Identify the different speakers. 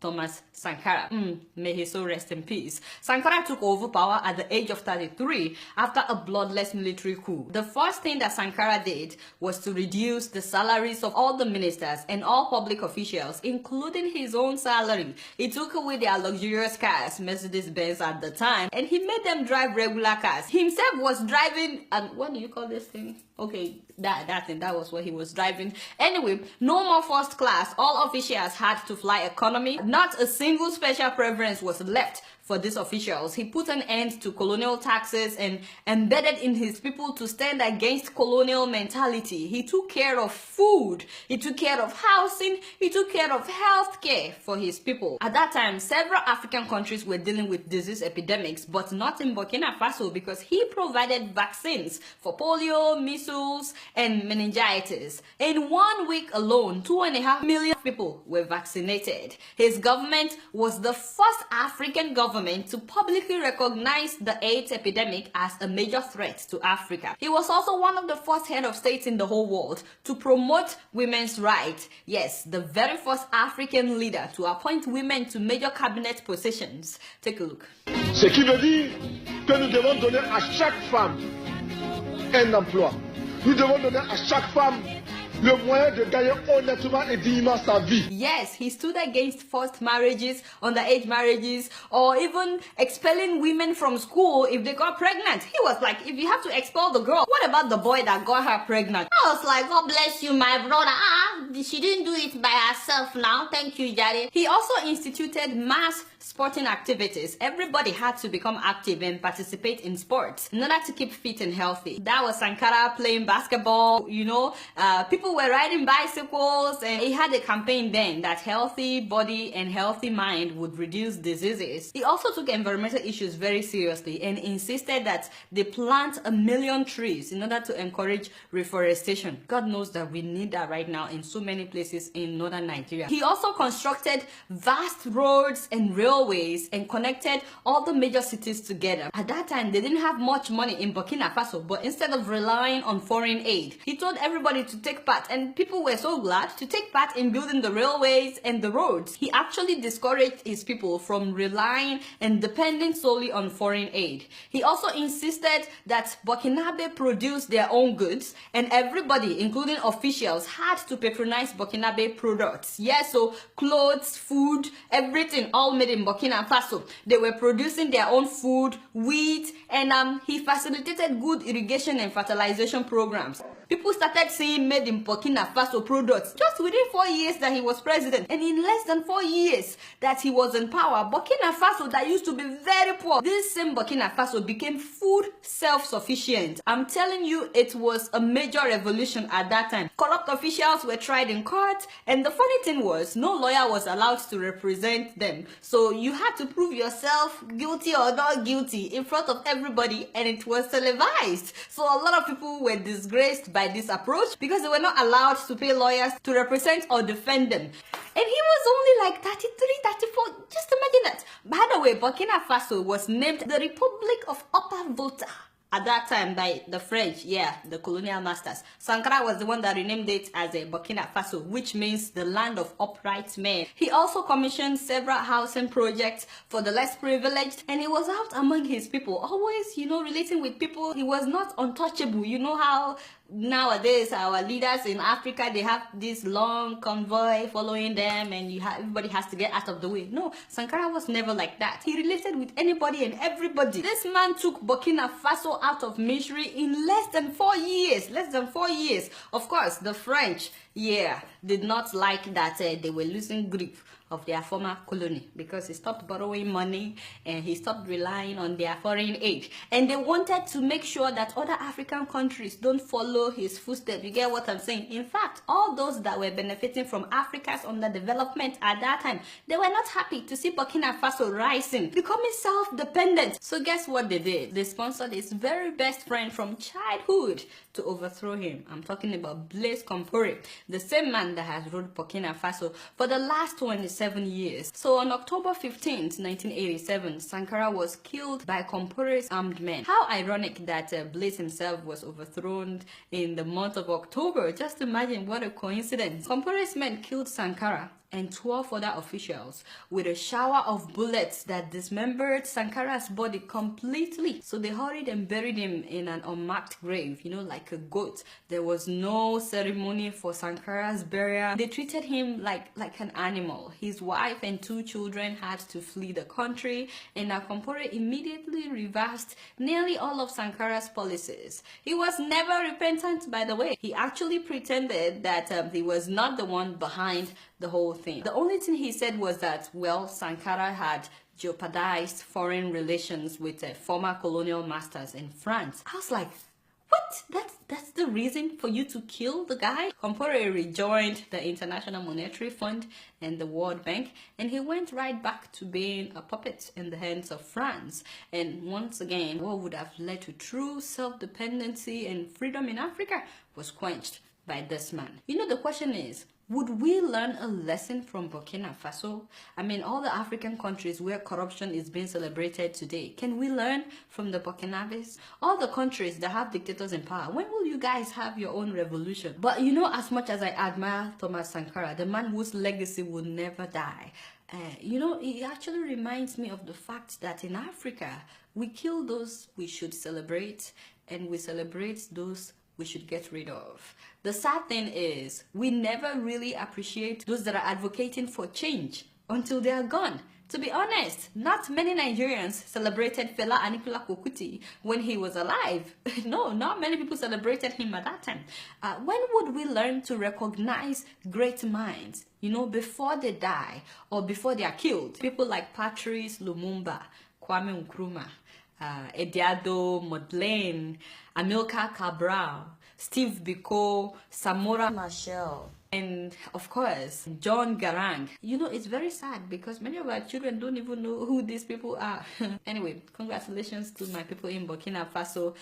Speaker 1: Thomas Sankara. May he so rest in peace. Sankara took over power at the age of 33 after a bloodless military coup. The first thing that Sankara did was to reduce the salaries of all the ministers and all public officials, including his own salary. He took away their luxurious cars, Mercedes-Benz at the time, and he made them drive regular cars. He himself was driving, and what do you call this thing? Okay, that was what he was driving. Anyway, no more first class. All officials had to fly economy. Not a single special preference was left for these officials. He put an end to colonial taxes and embedded in his people to stand against colonial mentality. He took care of food, he took care of housing, he took care of health care for his people. At that time, several African countries were dealing with disease epidemics, but not in Burkina Faso because he provided vaccines for polio, measles, and meningitis. In 1 week alone, 2.5 million people were vaccinated. His government was the first African government to publicly recognize the AIDS epidemic as a major threat to Africa. He was also one of the first head of states in the whole world to promote women's rights. Yes, the very first African leader to appoint women to major cabinet positions. Take a look.
Speaker 2: Ce qui veut dire que nous devons donner à chaque femme un emploi. Nous devons donner à chaque femme le moyen de gagner honnêtement et dignement sa vie.
Speaker 1: Yes, he stood against forced marriages, underage marriages, or even expelling women from school if they got pregnant. He was like, if you have to expel the girl, what about the boy that got her pregnant? I was like, God bless you, my brother. She didn't do it by herself now. Thank you, Daddy. He also instituted mass sporting activities. Everybody had to become active and participate in sports in order to keep fit and healthy. That was Sankara playing basketball, you know, people were riding bicycles, and he had a campaign then that healthy body and healthy mind would reduce diseases. He also took environmental issues very seriously and insisted that they plant 1 million trees in order to encourage reforestation. God knows that we need that right now in so many places in northern Nigeria. He also constructed vast roads and railways and connected all the major cities together. At that time, they didn't have much money in Burkina Faso, but instead of relying on foreign aid, he told everybody to take part, and people were so glad to take part in building the railways and the roads. He actually discouraged his people from relying and depending solely on foreign aid. He also insisted that Burkinabe produce their own goods, and everybody, including officials, had to patronize Burkinabe products. Yes, so clothes, food, everything, all made in Burkina Faso. They were producing their own food, wheat, and he facilitated good irrigation and fertilization programs. People started seeing made in Burkina Faso products just within 4 years that he was president. And in less than 4 years that he was in power, Burkina Faso, that used to be very poor, this same Burkina Faso became food self-sufficient. I'm telling you, it was a major revolution at that time. Corrupt officials were tried in court, and the funny thing was, no lawyer was allowed to represent them. So you had to prove yourself guilty or not guilty in front of everybody, and it was televised. So a lot of people were disgraced by this approach because they were not allowed to pay lawyers to represent or defend them. And he was only like 33, 34. Just imagine that. By the way, Burkina Faso was named the Republic of Upper Volta at that time by the French, the colonial masters. Sankara was the one that renamed it as a Burkina Faso, which means the land of upright men. He also commissioned several housing projects for the less privileged, and he was out among his people, always, you know, relating with people. He was not untouchable. You know how nowadays our leaders in Africa, they have this long convoy following them, and everybody has to get out of the way. No, Sankara was never like that. He related with anybody and everybody. This man took Burkina Faso out of misery in less than 4 years. Less than 4 years. Of course, the French, did not like that they were losing grip of their former colony because he stopped borrowing money and he stopped relying on their foreign aid. And they wanted to make sure that other African countries don't follow his footsteps. You get what I'm saying? In fact, all those that were benefiting from Africa's underdevelopment at that time, they were not happy to see Burkina Faso rising, becoming self-dependent. So guess what they did? They sponsored his very best friend from childhood to overthrow him. I'm talking about Blaise Compaoré, the same man that has ruled Burkina Faso for the last 27 years. So on October 15th, 1987, Sankara was killed by Compaoré's armed men. How ironic that Blaise himself was overthrown in the month of October. Just imagine what a coincidence. Compaoré's men killed Sankara and 12 other officials with a shower of bullets that dismembered Sankara's body completely. So they hurried and buried him in an unmarked grave, you know, like a goat. There was no ceremony for Sankara's burial. They treated him like an animal. His wife and 2 children had to flee the country, and Akompore immediately reversed nearly all of Sankara's policies. He was never repentant, by the way. He actually pretended that he was not the one behind the whole thing. The only thing he said was that, well, Sankara had jeopardized foreign relations with former colonial masters in France. I was like, what? That's the reason for you to kill the guy? Compaore rejoined the International Monetary Fund and the World Bank, and he went right back to being a puppet in the hands of France. And once again, what would have led to true self-dependency and freedom in Africa was quenched by this man. You know, the question is, would we learn a lesson from Burkina Faso? I mean, all the African countries where corruption is being celebrated today, can we learn from the Burkinabes? All the countries that have dictators in power, when will you guys have your own revolution? But you know, as much as I admire Thomas Sankara, the man whose legacy will never die, you know, it actually reminds me of the fact that in Africa, we kill those we should celebrate, and we celebrate those we should get rid of. The sad thing is, we never really appreciate those that are advocating for change until they are gone. To be honest, not many Nigerians celebrated Fela Anikulapo Kuti when he was alive. No, not many people celebrated him at that time. When would we learn to recognize great minds, you know, before they die or before they are killed? People like Patrice Lumumba, Kwame Nkrumah, Ediado Modlane, Amilcar Cabral, Steve Biko, Samora Machel, and of course, John Garang. You know, it's very sad because many of our children don't even know who these people are. Anyway, congratulations to my people in Burkina Faso.